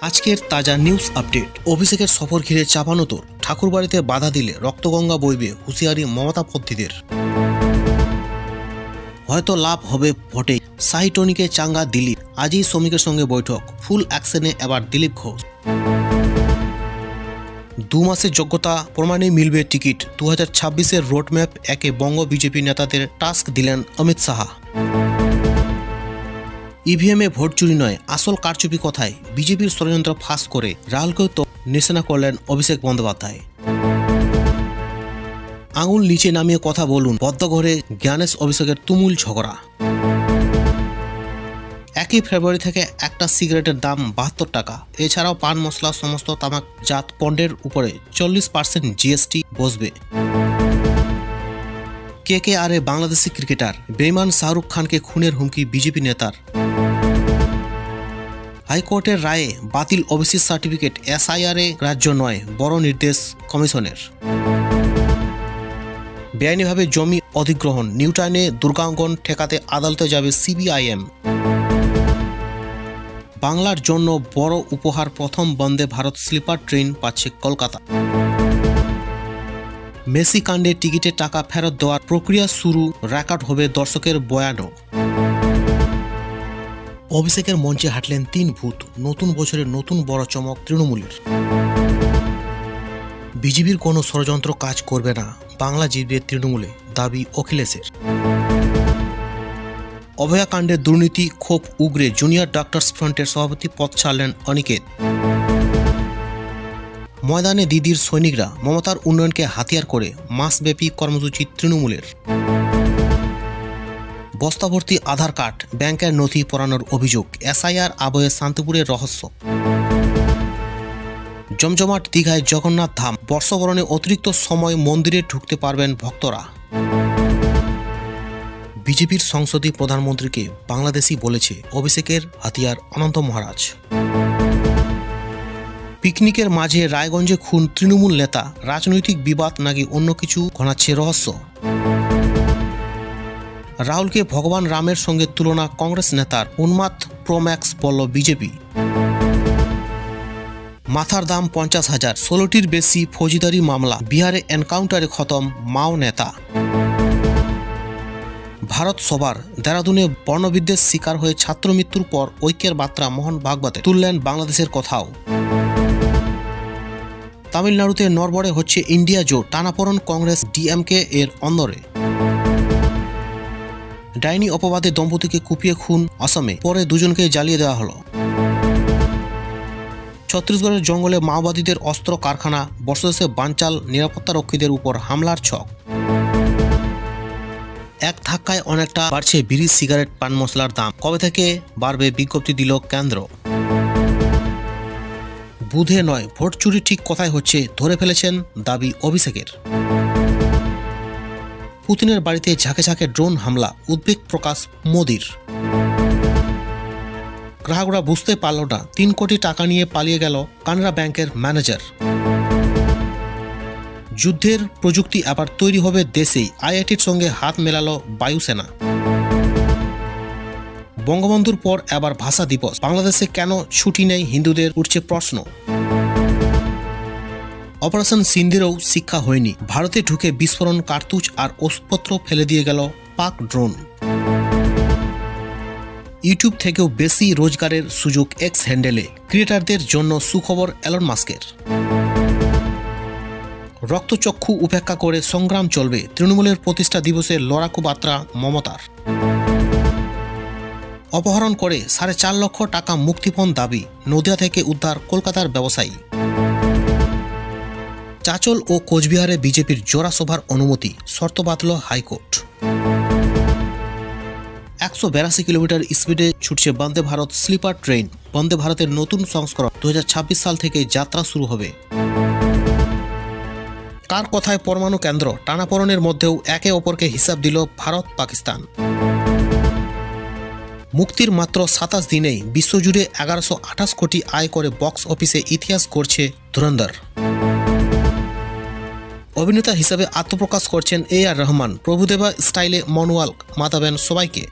আজকের তাজা news update. অভিষেকের সফর ঘিরে চাপানোতর, ঠাকুরবাড়িতে বাধা দিলে রক্তগঙ্গা বইবে, হুঁশিয়ারি মমতা পন্থীদের। হয়তো লাভ হবে ভোটে, সাই টনিকে চাঙ্গা দিলীপ। আজই শ্রমিকের সঙ্গে বৈঠক, ফুল অ্যাকশনে এবার দিলীপ ঘোষ। 2 মাসের যোগ্যতা প্রমাণে মিলবে টিকিট। 2026-এর রোডম্যাপ একে বঙ্গ বিজেপি নেতাদের টাস্ক দিলেন অমিত শাহ। ইভিএমে ভোট চুরি নয়, আসল কারচুপি কথায় বিজেপির ষড়যন্ত্র ফাঁস করে রাহুলকেও তো নিশানা করলেন অভিষেক বন্দ্যোপাধ্যায়। আঙুল নিচে নামিয়ে কথা বলুন, বদ্ধঘরে জ্ঞানেশ অভিষেকের তুমুল ঝগড়া। 1 ফেব্রুয়ারি থেকে একটা সিগারেটের দাম 72 টাকা। এছাড়াও পান মশলা সমস্ত তামাকজাত পণ্যের উপরে 40% জিএসটি বসবে। কেকেআরে বাংলাদেশি ক্রিকেটার বেঈমান শাহরুখ খানকে খুনের হুমকি বিজেপি নেতার। হাইকোর্টের রায়ে বাতিল ওবিসি সার্টিফিকেট, এসআইআরে রাজ্য নয়, বড় নির্দেশ কমিশনের। বেআইনিভাবে জমি অধিগ্রহণ, নিউটাউনে দুর্গাঙ্গন ঠেকাতে আদালতে যাবে সিবিআইএম। বাংলার জন্য বড় উপহার, প্রথম বন্দে ভারত স্লিপার ট্রেন পাচ্ছে কলকাতা। মেসি কাণ্ডে টিকিটের টাকা ফেরত দেওয়ার প্রক্রিয়া শুরু, রেকর্ড হবে দর্শকের বয়ানও। অভিষেকের মঞ্চে হাঁটলেন 3 ভূত, নতুন বছরের নতুন বড় চমক তৃণমূলের। বিজেপির কোনো ষড়যন্ত্র কাজ করবে না, বাংলা জিতবে তৃণমূলে, দাবি অখিলেশের। অভয়াকাণ্ডের দুর্নীতি ক্ষোভ উগরে জুনিয়র ডাক্তার্স ফ্রন্টের সভাপতি পদ ছাড়লেন অনিকেত। ময়দানে দিদির সৈনিকরা, মমতার উন্নয়নকে হাতিয়ার করে মাসব্যাপী কর্মসূচি তৃণমূলের। বস্তাভর্তি আধার কার্ড, ব্যাংকের নথি পড়ানোর অভিযোগ, এসআইআর আবহে শান্তিপুরের রহস্য। জমজমাট দীঘায় জগন্নাথ ধাম, বর্ষবরণে অতিরিক্ত সময় মন্দিরে ঢুকতে পারবেন ভক্তরা। বিজেপির সংসদে প্রধানমন্ত্রীকে বাংলাদেশি বলেছে অভিষেকের হাতিয়ার অনন্ত মহারাজ। পিকনিকের মাঝে রায়গঞ্জে খুন তৃণমূল নেতা, রাজনৈতিক বিবাদ নাকি অন্য কিছু ঘনাচ্ছে রহস্য। রাহুলকে ভগবান রামের সঙ্গে তুলনা কংগ্রেস নেতার, উন্মাদ প্রোম্যাক্স বলল বিজেপি। মাথার দাম 50,000, 16টির বেশি ফৌজদারি মামলা, বিহারে এনকাউন্টারে খতম মাও নেতা। ভারত সবার, দেরাদুনে বর্ণবিদ্বেষ শিকার হয়ে ছাত্র মৃত্যুর পর ঐক্যের বার্তা মোহন ভাগবতে তুললেন বাংলাদেশের কথাও। তামিলনাড়ুতে নড়বড়ে হচ্ছে ইন্ডিয়া জোট, টানাপোড়েন কংগ্রেস ডিএমকে এর অন্দরে। ডাইনি অপবাদে দম্পতিকে কুপিয়ে খুন অসমে, পরে দুজনকে জ্বালিয়ে দেওয়া হলো। ছত্তিশগড়ের জঙ্গলে মাওবাদীদের অস্ত্র কারখানা, বর্ষশেষে বানচাল, নিরাপত্তারক্ষীদের উপর হামলার ছক। এক ধাক্কায় অনেকটা বাড়ছে বিড়ি, সিগারেট, পান মশলার দাম, কবে থেকে বাড়বে বিজ্ঞপ্তি দিল কেন্দ্র। বুধে নয়, ভোট চুরি ঠিক কোথায় হচ্ছে ধরে ফেলেছেন, দাবি অভিষেকের। পুতিনের বাড়িতে ঝাঁকে ঝাঁকে ড্রোন হামলা, উদ্বেগ প্রকাশ মোদির। গ্রাহকরা বুঝতে পারল না, 3 কোটি টাকা নিয়ে পালিয়ে গেল কানাড়া ব্যাংকের ম্যানেজার। যুদ্ধের প্রযুক্তি আবার তৈরি হবে দেশেই, আইআইটির সঙ্গে হাত মেলালো বায়ুসেনা। বঙ্গবন্ধুর পর এবার ভাষা দিবস, বাংলাদেশে কেন ছুটি নেই হিন্দুদের, উঠছে প্রশ্ন। অপারেশন সিন্দিরেও শিক্ষা হয়নি, ভারতে ঢুকে বিস্ফোরণ কার্তুজ আর ওষুধপত্র ফেলে দিয়ে গেল পাক ড্রোন। ইউটিউব থেকেও বেশি রোজগারের সুযোগ এক্স হ্যান্ডেলে, ক্রিয়েটারদের জন্য সুখবর এলন মাস্কের। রক্তচক্ষু উপেক্ষা করে সংগ্রাম চলবে, তৃণমূলের প্রতিষ্ঠা দিবসে লড়াকু বার্তা মমতার। অপহরণ করে 4.5 লক্ষ টাকা মুক্তিপণ দাবি, নদিয়া থেকে উদ্ধার কলকাতার ব্যবসায়ী। চাচল ও কোচবিহারে বিজেপির জোড়া সভার অনুমতি, শর্ত বাতল হাইকোর্ট। 182 কিলোমিটার স্পিডে ছুটছে বন্দে ভারত স্লিপার ট্রেন, বন্দে ভারতের নতুন সংস্করণ 2026 সাল থেকে যাত্রা শুরু হবে। কার কথায় পরমাণু কেন্দ্র, টানাপোড়েনের মধ্যেও একে অপরকে হিসাব দিল ভারত পাকিস্তান। মুক্তির মাত্র 27 দিনেই বিশ্বজুড়ে 1128 কোটি আয় করে বক্স অফিসে ইতিহাস গড়ছে ধুরন্ধর। অভিনেতা হিসেবে আত্মপ্রকাশ করছেন AR রহমান, প্রভুদেবা স্টাইলে মনুয়াল মাতাবেন সবাইকে।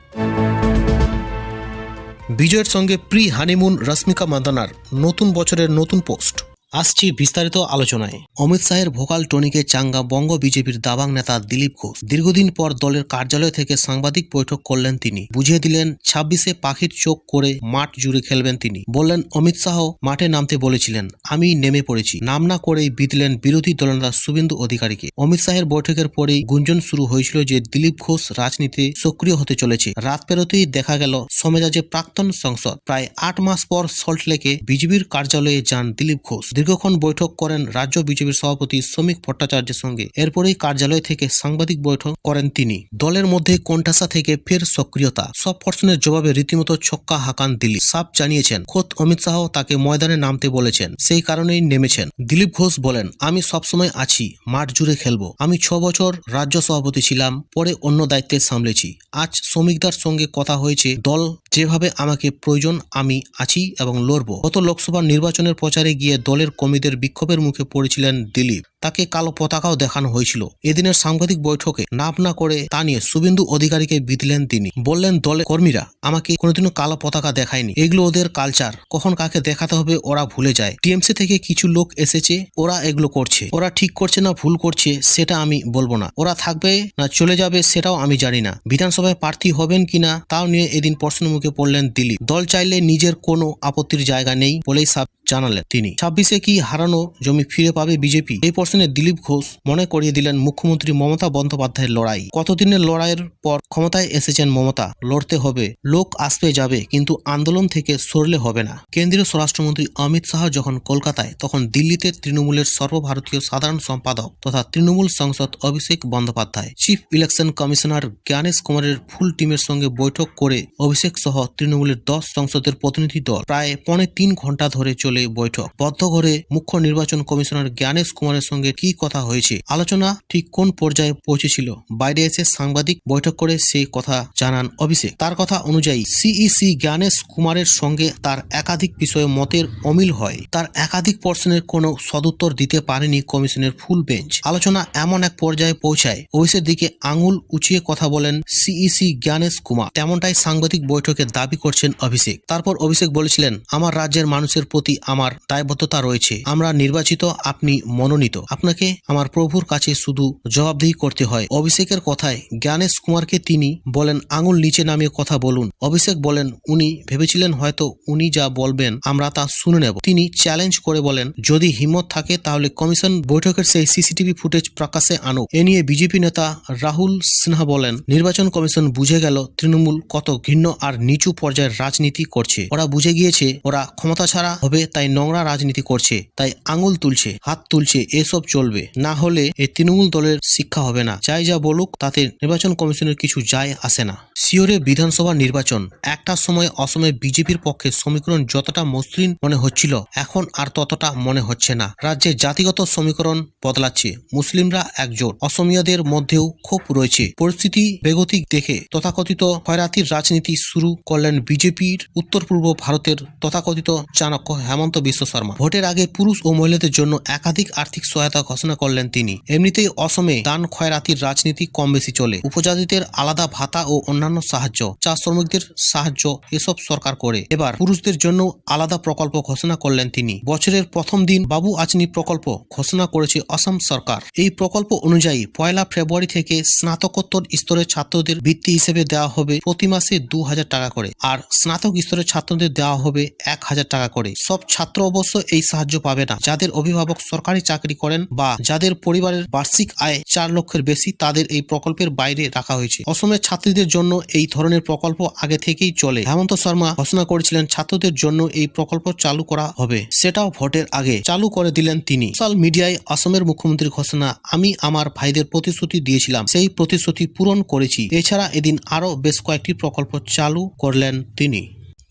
বিজয়ের সঙ্গে প্রি হানিমুন রশ্মিকা মান্দানার, নতুন বছরের নতুন পোস্ট। আসছি বিস্তারিত আলোচনায়। অমিত শাহের ভোকাল টনিকে চাঙ্গা বঙ্গ বিজেপির দাবাং নেতা দিলীপ ঘোষ। দীর্ঘদিন পর দলের কার্যালয় থেকে সাংবাদিক বৈঠক করলেন তিনি। বুঝিয়ে দিলেন 26-এ পাখির চোখ করে মাঠ জুড়ে খেলবেন তিনি। বললেন অমিত শাহ মাঠে নামতে বলেছিলেন, আমি নেমে পড়েছি। নাম না করেই বিদলেন বিরোধী দলনেতা শুভেন্দু অধিকারীকে। অমিত শাহের বৈঠকের পরেই গুঞ্জন শুরু হয়েছিল যে দিলীপ ঘোষ রাজনীতিতে সক্রিয় হতে চলেছে। রাত পেরোতেই দেখা গেল সমেজাজে প্রাক্তন সংসদ। প্রায় 8 মাস পর সল্টলেকে বিজেপির কার্যালয়ে যান দিলীপ ঘোষ। দীর্ঘক্ষণ বৈঠক করেন রাজ্য বিজেপির সভাপতি শ্রমিক ভট্টাচার্যের সঙ্গে। এরপরেই কার্যালয় থেকে সাংবাদিক বৈঠক করেন তিনি। দলের মধ্যে কোণঠাসা থেকে ফের সক্রিয়তা। সব প্রশ্নের জবাবে রীতিমতো ছক্কা হাঁকান দিলীপ। সাফ জানিয়েছেন খোদ অমিত শাহ তাকে ময়দানে নামতে বলেছেন, সেই কারণেই নেমেছেন। দিলীপ ঘোষ বলেন, আমি সবসময় আছি, মাঠ জুড়ে খেলবো। আমি 6 বছর রাজ্য সভাপতি ছিলাম, পরে অন্য দায়িত্বে সামলেছি। আজ শ্রমিকদের সঙ্গে কথা হয়েছে, দল যেভাবে আমাকে প্রয়োজন আমি আছি এবং লড়বো। গত লোকসভা নির্বাচনের প্রচারে গিয়ে দলের কর্মীদের বিক্ষোভের মুখে পড়েছিলেন দিলীপ। তাকে কালো পতাকাও দেখানো হয়েছিল। এদিনের সাংবাদিক বৈঠকে নাম না করে তা নিয়ে শুভেন্দু অধিকারীকে বিধলেন তিনি। বললেন, দলের কর্মীরা আমাকে কোনোদিনও কালো পতাকা দেখায়নি, এগুলো ওদের কালচার। কখন কাকে দেখাতে হবে ওরা ভুলে যায়। টিএমসি থেকে কিছু লোক এসেছে, ওরা এগুলো করছে। ওরা ঠিক করছে না ভুল করছে সেটা আমি বলবো না। ওরা থাকবে না চলে যাবে সেটাও আমি জানি না। বিধানসভায় প্রার্থী হবেন কিনা তাও নিয়ে এদিন প্রশ্নের মুখে পড়লেন দিলীপ। দল চাইলে নিজের কোনো আপত্তির জায়গা নেই বলেই সাফ জানালেন তিনি। 26-এ কি হারানো জমি ফিরে পাবে বিজেপি? এই প্রশ্নে দিলীপ ঘোষ মনে করিয়ে দিলেন মুখ্যমন্ত্রী মমতা বন্দ্যোপাধ্যায়ের লড়াই। কতদিনের লড়াইয়ের পর ক্ষমতায় এসেছেন মমতা। লড়তে হবে, লোক আসবে যাবে, কিন্তু আন্দোলন থেকে সরলে হবে না। কেন্দ্রীয় স্বরাষ্ট্রমন্ত্রী অমিত শাহ যখন কলকাতায়, তখন দিল্লিতে তৃণমূলের সর্বভারতীয় সাধারণ সম্পাদক তথা তৃণমূল সাংসদ Abhishek Bandyopadhyay, chief election commissioner Gyanesh কুমারের ফুল টিমের সঙ্গে বৈঠক করে অভিষেক সহ তৃণমূলের 10 সংসদের প্রতিনিধি দল প্রায় 3.25 ঘন্টা ধরে চলে বৈঠক। বদ্ধ ঘরে মুখ্য নির্বাচন কমিশনার জ্ঞানেশ কুমারের সঙ্গে কি কথা হয়েছে, আলোচনা ঠিক কোন পর্যায়ে পৌঁছেছিল, বাইরে এসে সাংবাদিক বৈঠক করে সেই কথা জানান অভিষেক। তার কথা অনুযায়ী সিইসি জ্ঞানেশ কুমারের সঙ্গে তার একাধিক বিষয়ে মতের অমিল হয়। তার একাধিক প্রশ্নের কোনো সদুত্তর দিতে পারেনি কমিশনের ফুল বেঞ্চ। আলোচনা এমন এক পর্যায়ে পৌঁছায় অভিষেকের দিকে আঙুল উঁচিয়ে কথা বলেন সিইসি জ্ঞানেশ কুমার। তেমনটাই সাংবাদিক বৈঠকে দাবি করছেন অভিষেক। তারপর অভিষেক বলেছিলেন, আমার রাজ্যের মানুষের প্রতি আমার দায়বদ্ধতা রয়েছে। আমরা নির্বাচিত, আপনি মনোনীত। আপনাকে আমার প্রভুর কাছে শুধু জবাবদিহি করতে হয়। অভিষেকের কথায় জ্ঞানেশ কুমারকে তিনি বলেন, আঙুল নিচে নামিয়ে কথা বলুন। অভিষেক বলেন, উনি ভেবেছিলেন হয়তো উনি যা বলবেন আমরা তা শুনে নেব। তিনি চ্যালেঞ্জ করে বলেন, যদি হিম্মত থাকে তাহলে কমিশন বৈঠকের সেই সিসিটিভি ফুটেজ প্রকাশে আনুক। এ নিয়ে বিজেপি নেতা রাহুল সিনহা বলেন, নির্বাচন কমিশন বুঝে গেল তৃণমূল কত ঘৃণ্য আর নিচু পর্যায়ের রাজনীতি করছে। ওরা বুঝে গিয়েছে ওরা ক্ষমতা ছাড়া হবে, তাই নোংরা রাজনীতি করছে, তাই আঙুল তুলছে, হাত তুলছে, এসব চলবে না। হলে এই তৃণমূল দলের শিক্ষা হবে না। যাই যা বলুক তাতে নির্বাচন কমিশনের কিছু যায় আসে না। শিওরে বিধানসভা নির্বাচন। একটা সময় অসমে বিজেপির পক্ষে সমীকরণ যতটা মসৃণ মনে হচ্ছিল, এখন আর ততটা মনে হচ্ছে না। রাজ্যে জাতিগত সমীকরণ বদলাচ্ছে। মুসলিমরা একজোট, অসমীয়াদের মধ্যেও ক্ষোভ রয়েছে। পরিস্থিতি বেগতিক দেখে তথাকথিত খয়রাতির রাজনীতি শুরু করলেন বিজেপির উত্তর পূর্ব ভারতের তথাকথিত চাণক্য হেমন্ত বিশ্ব শর্মা। ভোটের আগে পুরুষ ও মহিলাদের জন্য একাধিক আর্থিক সহায়তা ঘোষণা করলেন তিনি। এমনিতেই অসমে দান খয়রাতির রাজনীতি কম বেশি চলে। উপজাতিদের আলাদা ভাতা ও অন্যান্য সাহায্য, চা শ্রমিকদের সাহায্য এসব সরকার করে। এবার পুরুষদের জন্য আলাদা প্রকল্প ঘোষণা করলেন তিনি। বছরের প্রথম দিন বাবু আচনি প্রকল্প ঘোষণা করেছে অসম সরকার। এই প্রকল্প অনুযায়ী 1 ফেব্রুয়ারি থেকে স্নাতকোত্তর স্তরের ছাত্রদের বৃত্তি হিসেবে দেওয়া হবে প্রতি মাসে 2000 টাকা করে, আর স্নাতক স্তরের ছাত্রদের দেওয়া হবে 1000 টাকা করে। সব ছাত্র অবশ্য এই সাহায্য পাবে না। যাদের অভিভাবক সরকারি চাকরি করেন বা যাদের পরিবারের বার্ষিক আয় 4 লক্ষের বেশি, তাদের এই প্রকল্পের বাইরে রাখা হয়েছে। অসমের ছাত্রীদের জন্য এই ধরনের প্রকল্প আগে থেকেই চলে। হেমন্ত শর্মা ঘোষণা করেছিলেন ছাত্রদের জন্য এই প্রকল্প চালু করা হবে, সেটাও ভোটের আগে চালু করে দিলেন তিনি। সোশ্যাল মিডিয়ায় অসমের মুখ্যমন্ত্রীর ঘোষণা, আমি আমার ভাইদের প্রতিশ্রুতি দিয়েছিলাম, সেই প্রতিশ্রুতি পূরণ করেছি। এছাড়া এদিন আরও বেশ কয়েকটি প্রকল্প চালু করলেন তিনি।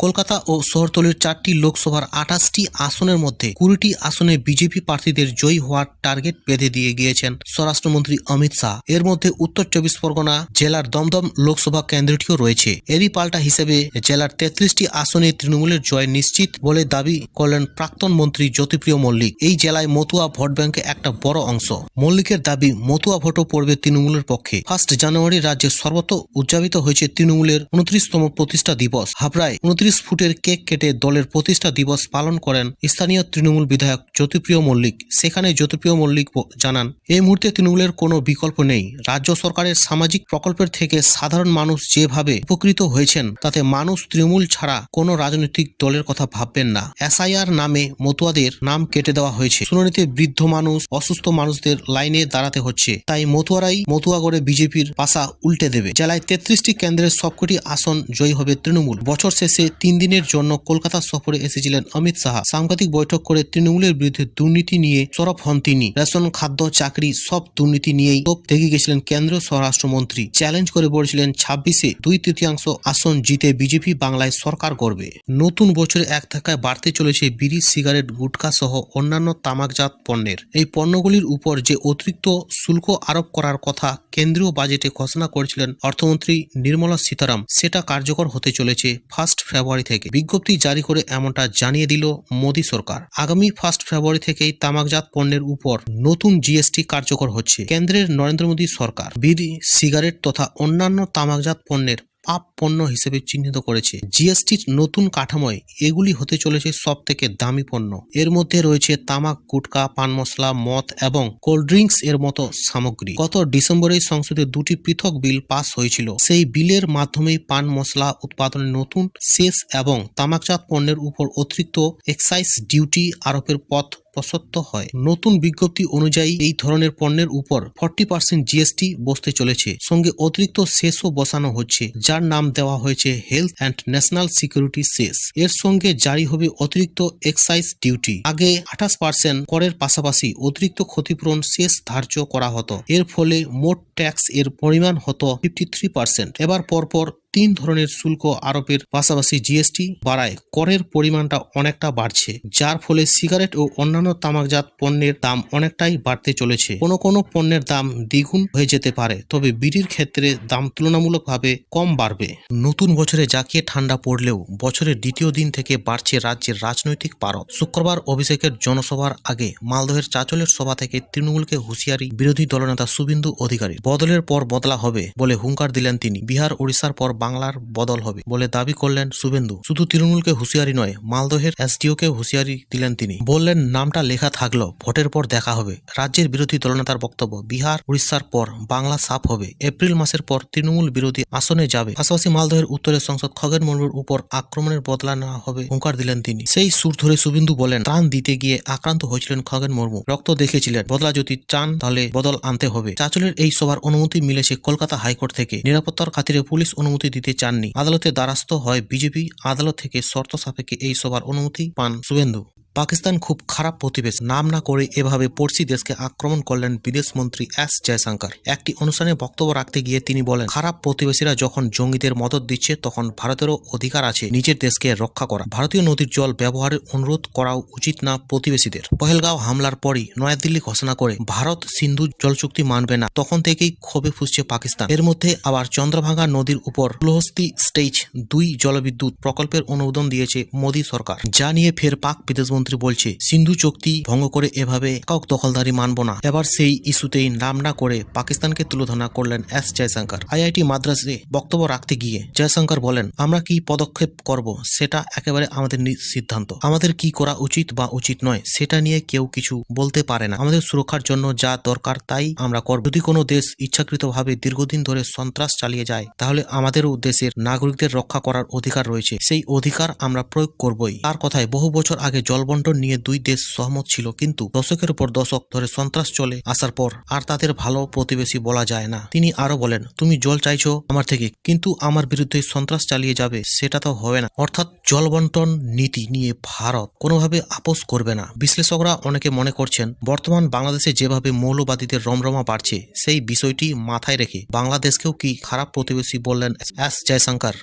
কলকাতা ও শহরতলির 4টি লোকসভার 28টি আসনের মধ্যে 20টি আসনে বিজেপি প্রার্থীদের জয়ী হওয়ার টার্গেট বেঁধে দিয়ে গিয়েছেন স্বরাষ্ট্রমন্ত্রী অমিত শাহ। এর মধ্যে উত্তর 24 পরগনা জেলার দমদম লোকসভা কেন্দ্রটিও রয়েছে। এরই পাল্টা হিসেবে জেলার 33টি আসনে তৃণমূলের জয় নিশ্চিত বলে দাবি করলেন প্রাক্তন মন্ত্রী জ্যোতিপ্রিয় মল্লিক। এই জেলায় মতুয়া ভোট ব্যাংকে একটা বড় অংশ। মল্লিকের দাবি, মতুয়া ভোটও পড়বে তৃণমূলের পক্ষে। 1 জানুয়ারি রাজ্যের সর্বত্র উদযাপিত হয়েছে তৃণমূলের 29তম প্রতিষ্ঠা দিবস। হাবড়ায় 29 30 ফুটের কেক কেটে দলের প্রতিষ্ঠা দিবস পালন করেন স্থানীয় তৃণমূল বিধায়ক জ্যোতিপ্রিয় মল্লিক। সেখানে জ্যোতিপ্রিয় মল্লিক জানান, এই মুহূর্তে তৃণমূলের কোনো বিকল্প নেই। রাজ্য সরকারের সামাজিক প্রকল্পের থেকে সাধারণ মানুষ যেভাবে উপকৃত হয়েছেন তাতে মানুষ তৃণমূল ছাড়া কোনো রাজনৈতিক দলের কথা ভাববেন না। এসআইআর নামে মতুয়াদের নাম কেটে দেওয়া হয়েছে। শুনানিতে বৃদ্ধ মানুষ, অসুস্থ মানুষদের লাইনে দাঁড়াতে হচ্ছে। তাই মতুয়ারাই মতুয়াগড়ে বিজেপির পাশা উল্টে দেবে। জেলায় 33টি কেন্দ্রের সবকটি আসন জয়ী হবে তৃণমূল। বছর শেষে 3 দিনের জন্য কলকাতা সফরে এসেছিলেন অমিত শাহ। সাংবাদিক বৈঠক করে তৃণমূলের বিরুদ্ধে দুর্নীতি নিয়ে সরব হন তিনি। রেশন, খাদ্য, চাকরি সব দুর্নীতি নিয়েই তোপ দেখে গেছিলেন কেন্দ্রীয় স্বরাষ্ট্রমন্ত্রী। চ্যালেঞ্জ করে বলেছিলেন 26-এ 2/3 আসন জিতে বিজেপি বাংলায় সরকার গড়বে। নতুন বছরে এক ধাক্কায় বাড়তে চলেছে বিড়ি, সিগারেট, গুটখা সহ অন্যান্য তামাকজাত পণ্যের। এই পণ্যগুলির উপর যে অতিরিক্ত শুল্ক আরোপ করার কথা কেন্দ্রীয় বাজেটে ঘোষণা করেছিলেন অর্থমন্ত্রী নির্মলা সীতারামন, সেটা কার্যকর হতে চলেছে 1 ফেব্রুয়ারি থেকে। বিজ্ঞপ্তি জারি করে এমনটা জানিয়ে দিল মোদী সরকার। আগামী 1 ফেব্রুয়ারি থেকেই তামাকজাত পণ্যের উপর নতুন জিএসটি কার্যকর হচ্ছে। কেন্দ্রের নরেন্দ্র মোদী সরকার বিড়ি, সিগারেট তথা অন্যান্য তামাকজাত পণ্যের পাপ পণ্য হিসেবে চিহ্নিত করেছে। জিএসটির নতুন কাঠামোয় এগুলি হতে চলেছে সব থেকে দামি পণ্য। এর মধ্যে রয়েছে তামাক, গুটখা, পান মশলা, মদ এবং কোল্ড ড্রিঙ্কস এর মতো সামগ্রী। গত ডিসেম্বরে সংসদে 2টি পৃথক বিল পাস হয়েছিল। সেই বিলের মাধ্যমেই পান মশলা উৎপাদনের নতুন সেস এবং তামাকজাত পণ্যের উপর অতিরিক্ত এক্সাইজ ডিউটি আরোপের পথ প্রশস্ত হয়। নতুন বিজ্ঞপ্তি অনুযায়ী এই ধরনের পণ্যের উপর 40% জিএসটি বসতে চলেছে। সঙ্গে অতিরিক্ত সেসও বসানো হচ্ছে, যার নাম দেওয়া হয়েছে হেলথ অ্যান্ড ন্যাশনাল সিকিউরিটি সেস। এর সঙ্গে জারি হবে অতিরিক্ত এক্সাইজ ডিউটি। আগে 28% করের পাশাপাশি অতিরিক্ত ক্ষতিপূরণ সেস ধার্য করা হতো। এর ফলে মোট ট্যাক্স এর পরিমাণ হতো 53%। এবার পরপর 3 ধরনের শুল্ক আরোপের পাশাপাশি জিএসটি বাড়ায় করের পরিমাণটা অনেকটা বাড়ছে, যার ফলে সিগারেট ও অন্যান্য তামাকজাত পণ্যের দাম অনেকটাই বাড়তে চলেছে। কোনো পণ্যের দাম দ্বিগুণ হয়ে যেতে পারে, তবে বিড়ির ক্ষেত্রে দাম তুলনামূলকভাবে কম বাড়বে। নতুন বছরে জাঁকিয়ে ঠান্ডা পড়লেও বছরের দ্বিতীয় দিন থেকে বাড়ছে রাজ্যের রাজনৈতিক পারদ। শুক্রবার অভিষেকের জনসভার আগে মালদহের চাঁচলের সভা থেকে তৃণমূলকে হুঁশিয়ারি বিরোধী দলনেতা শুভেন্দু অধিকারীর। বদলের পর বদলা হবে বলে হুঙ্কার দিলেন তিনি। বিহার, ওড়িশার পর বাংলার বদল হবে বলে দাবি করলেন শুভেন্দু। শুধু তৃণমূলকে হুঁশিয়ারি নয়, মালদহের এসডিওকে হুঁশিয়ারি দিলেন তিনি। বললেন, নামটা লেখা থাকলো, ভোটের পর দেখা হবে। রাজ্যের বিরোধী দলনেতার বক্তব্য, বিহার, উড়িষ্যার পর বাংলা সাফ হবে। এপ্রিল মাসের পর তৃণমূল বিরোধী আসনে যাবে। পাশাপাশি মালদহের উত্তরের সাংসদ খগেন মুর্মুর উপর আক্রমণের বদলা নেওয়া হবে হুঙ্কার দিলেন তিনি। সেই সুর ধরে শুভেন্দু বলেন, ত্রাণ দিতে গিয়ে আক্রান্ত হয়েছিলেন খগেন মুর্মু, রক্ত দেখেছিলেন। বদলা যদি চান তাহলে বদল আনতে হবে। চাঁচলের এই সভার অনুমতি মিলেছে কলকাতা হাইকোর্ট থেকে। নিরাপত্তার খাতিরে পুলিশ অনুমতি দিতে চাননি। আদালতে দ্বারস্থ হয় বিজেপি। আদালত থেকে শর্ত সাপেক্ষে এই সভার অনুমতি পান শুভেন্দু। পাকিস্তান খুব খারাপ প্রতিবেশী। নাম না করে এভাবে পড়শি দেশকে আক্রমণ করলেন বিদেশমন্ত্রী এস জয়শঙ্কর। একটি অনুষ্ঠানে বক্তব্য রাখতে গিয়ে তিনি বলেন, খারাপ প্রতিবেশীরা যখন জঙ্গিদের মদত দিচ্ছে তখন ভারতেরও অধিকার আছে নিজের দেশকে রক্ষা করা। ভারতীয় নদীর জল ব্যবহারের অনুরোধ করা উচিত না প্রতিবেশীদের। পহেলগাঁও হামলার পরই নয়াদিল্লি ঘোষণা করে ভারত সিন্ধু জল চুক্তি মানবে না। তখন থেকেই ক্ষোভে ফুঁসছে পাকিস্তান। এর মধ্যে আবার চন্দ্রভাঙ্গা নদীর উপর কুলহস্তি স্টেজ 2 জলবিদ্যুৎ প্রকল্পের অনুমোদন দিয়েছে মোদী সরকার। যা নিয়ে ফের পাক বিদেশমন্ত্রী বলছে, সিন্ধু চুক্তি ভঙ্গ করে এভাবে একক দখলদারি মানব না। এবার সেই ইস্যুতেই নাম না করে পাকিস্তানকে তুলোধনা করলেন এস জয়শঙ্কর। আইআইটি মাদ্রাসে বক্তব্য রাখতে গিয়ে জয়শঙ্কর বলেন, আমরা কি পদক্ষেপ করব সেটা একেবারে আমাদের সিদ্ধান্ত। আমাদের কি করা উচিত বা উচিত নয় সেটা নিয়ে কেউ কিছু বলতে পারে না। আমাদের সুরক্ষার জন্য যা দরকার তাই আমরা করব। যদি কোনো দেশ ইচ্ছাকৃতভাবে দীর্ঘদিন ধরে সন্ত্রাস চালিয়ে যায় তাহলে আমাদেরও দেশের নাগরিকদের রক্ষা করার অধিকার রয়েছে। সেই অধিকার আমরা প্রয়োগ করবই। তার কথায় বহু বছর আগে জলবন্টন নিয়ে 2 দেশ সহমত ছিল, কিন্তু দশকের পর দশক ধরে সন্ত্রাস চলে আসার পর আর তাদের ভালো প্রতিবেশী বলা যায় না। তিনি আরো বলেন, তুমি জল চাইছো আমার থেকে, কিন্তু আমার বিরুদ্ধে সন্ত্রাস চালিয়ে যাবে, সেটা তো হবে না। অর্থাৎ জলবন্টন নীতি নিয়ে ভারত কোনোভাবে আপোষ করবে না। বিশ্লেষকরা অনেকে মনে করছেন, বর্তমান বাংলাদেশে যেভাবে মৌলবাদীদের রমরমা বাড়ছে সেই বিষয়টি মাথায় রেখে বাংলাদেশকেও কি খারাপ প্রতিবেশী বললেন এস জয়শঙ্কর।